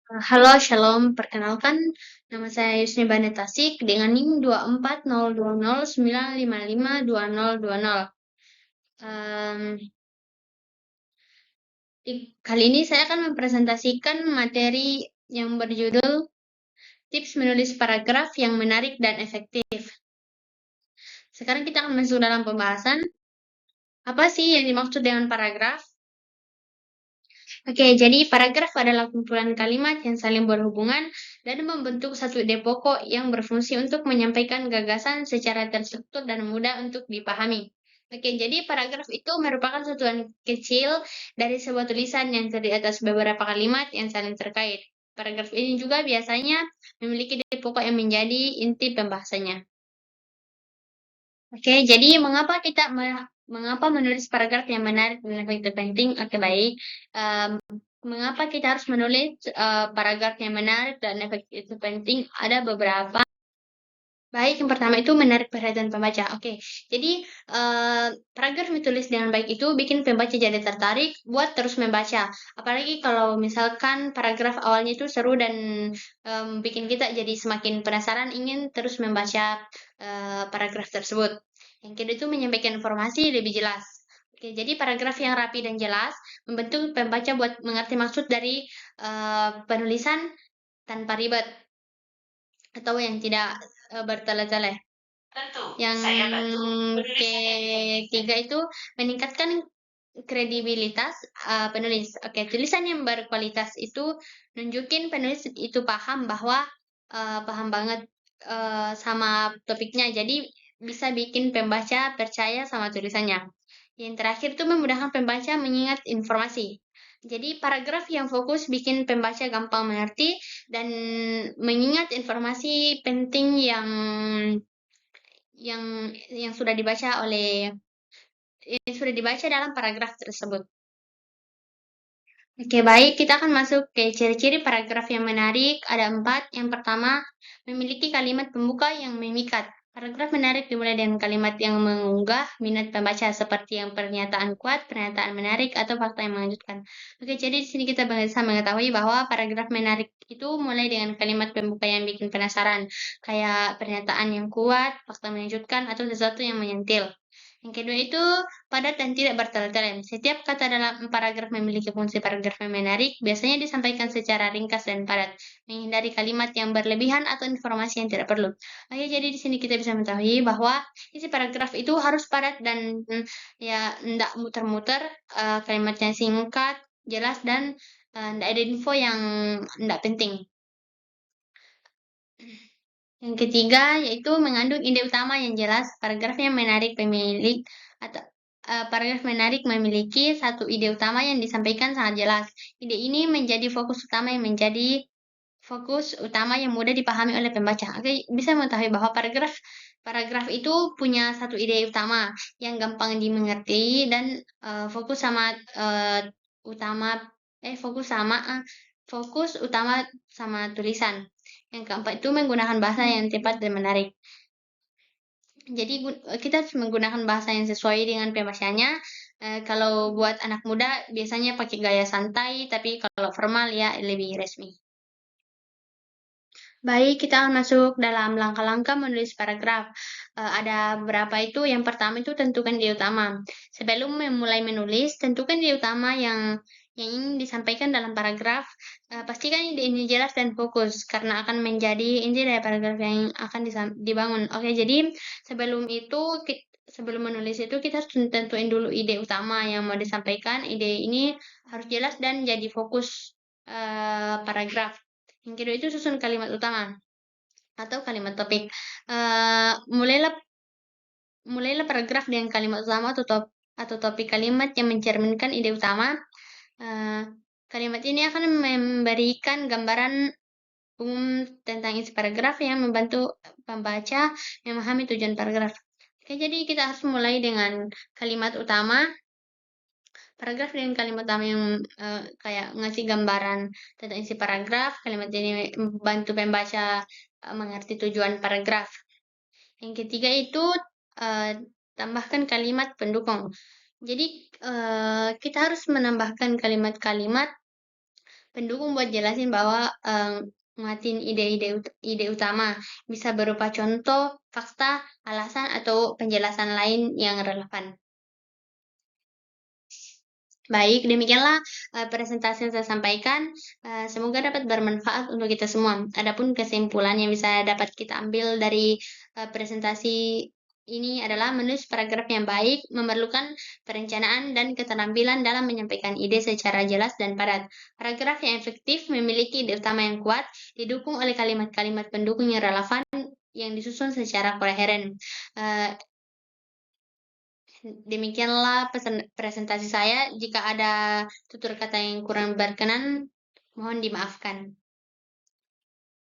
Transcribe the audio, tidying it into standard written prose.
Halo, Shalom. Perkenalkan, nama saya Yusni Bane Tasik dengan NIM 2402095552020. Em, Kali ini saya akan mempresentasikan materi yang berjudul Tips Menulis Paragraf yang Menarik dan Efektif. Sekarang kita akan masuk dalam pembahasan. Apa sih yang dimaksud dengan paragraf? Oke, jadi paragraf adalah kumpulan kalimat yang saling berhubungan dan membentuk satu ide pokok yang berfungsi untuk menyampaikan gagasan secara terstruktur dan mudah untuk dipahami. Oke, jadi paragraf itu merupakan satuan kecil dari sebuah tulisan yang terdiri atas beberapa kalimat yang saling terkait. Paragraf ini juga biasanya memiliki ide pokok yang menjadi inti pembahasannya. Oke, jadi mengapa menulis paragraf yang menarik dan efektif penting? Oke, baik. Em, Mengapa kita harus menulis paragraf yang menarik dan efektif itu penting? Ada beberapa. Baik, yang pertama itu menarik perhatian pembaca. Oke, jadi paragraf ditulis dengan baik itu bikin pembaca jadi tertarik buat terus membaca. Apalagi kalau misalkan paragraf awalnya itu seru dan bikin kita jadi semakin penasaran ingin terus membaca paragraf tersebut. Yang kedua itu menyampaikan informasi lebih jelas. Oke, jadi paragraf yang rapi dan jelas membantu pembaca buat mengerti maksud dari penulisan tanpa ribet atau yang tidak bertele-tele. Tentu, Yang saya bantu penulisannya. ketiga itu meningkatkan kredibilitas penulis. Oke, tulisan yang berkualitas itu nunjukin penulis itu paham bahwa paham banget sama topiknya. Jadi bisa bikin pembaca percaya sama tulisannya. Yang terakhir itu memudahkan pembaca mengingat informasi. Jadi paragraf yang fokus bikin pembaca gampang mengerti dan mengingat informasi penting yang sudah dibaca dalam paragraf tersebut. Oke, baik. Kita akan masuk ke ciri-ciri paragraf yang menarik. Ada 4. Yang pertama, memiliki kalimat pembuka yang memikat. Paragraf menarik dimulai dengan kalimat yang mengunggah minat pembaca seperti yang pernyataan kuat, pernyataan menarik, atau fakta yang mengejutkan. Oke, jadi di sini kita bisa mengetahui bahwa paragraf menarik itu mulai dengan kalimat pembuka yang bikin penasaran, kayak pernyataan yang kuat, fakta mengejutkan, atau sesuatu yang menyentil. Yang kedua itu padat dan tidak bertele-tele. Setiap kata dalam paragraf memiliki fungsi paragraf yang menarik, biasanya disampaikan secara ringkas dan padat, menghindari kalimat yang berlebihan atau informasi yang tidak perlu. Oke, jadi di sini kita bisa mengetahui bahwa isi paragraf itu harus padat dan ya tidak muter-muter, kalimatnya singkat, jelas dan tidak ada info yang tidak penting. Yang ketiga yaitu mengandung ide utama yang jelas. Paragraf menarik memiliki satu ide utama yang disampaikan sangat jelas. Ide ini menjadi fokus utama yang mudah dipahami oleh pembaca. Oke, bisa mengetahui bahwa paragraf paragraf itu punya satu ide utama yang gampang dimengerti dan fokus sama utama fokus utama sama tulisan. Yang keempat itu menggunakan bahasa yang tepat dan menarik. Jadi kita harus menggunakan bahasa yang sesuai dengan pembacanya. Kalau buat anak muda biasanya pakai gaya santai, tapi kalau formal ya lebih resmi. Baik, kita akan masuk dalam langkah-langkah menulis paragraf. Ada beberapa itu. Yang pertama itu tentukan ide utama. Sebelum memulai menulis, tentukan ide utama yang ingin disampaikan dalam paragraf. Pastikan ide ini jelas dan fokus, karena akan menjadi inti dari paragraf yang akan dibangun. Oke, jadi sebelum menulis itu kita harus tentuin dulu ide utama yang mau disampaikan. Ide ini harus jelas dan jadi fokus paragraf. Yang kedua itu susun kalimat utama atau kalimat topik. Mulailah paragraf dengan kalimat utama atau topik kalimat yang mencerminkan ide utama. Kalimat ini akan memberikan gambaran umum tentang isi paragraf yang membantu pembaca memahami tujuan paragraf. Oke, jadi kita harus mulai dengan kalimat utama. Paragraf dengan kalimat utama yang kayak ngasih gambaran tentang isi paragraf. Kalimat ini membantu pembaca mengerti tujuan paragraf. Yang ketiga itu tambahkan kalimat pendukung. Jadi kita harus menambahkan kalimat-kalimat Pendukung buat jelasin bahwa, nguatin ide utama, bisa berupa contoh, fakta, alasan, atau penjelasan lain yang relevan. Baik, demikianlah, presentasi yang saya sampaikan, semoga dapat bermanfaat untuk kita semua. Adapun kesimpulan yang bisa dapat kita ambil dari, presentasi ini adalah menulis paragraf yang baik memerlukan perencanaan dan keterampilan dalam menyampaikan ide secara jelas dan padat. Paragraf yang efektif memiliki ide utama yang kuat, didukung oleh kalimat-kalimat pendukung yang relevan yang disusun secara koheren. Demikianlah presentasi saya. Jika ada tutur kata yang kurang berkenan, mohon dimaafkan.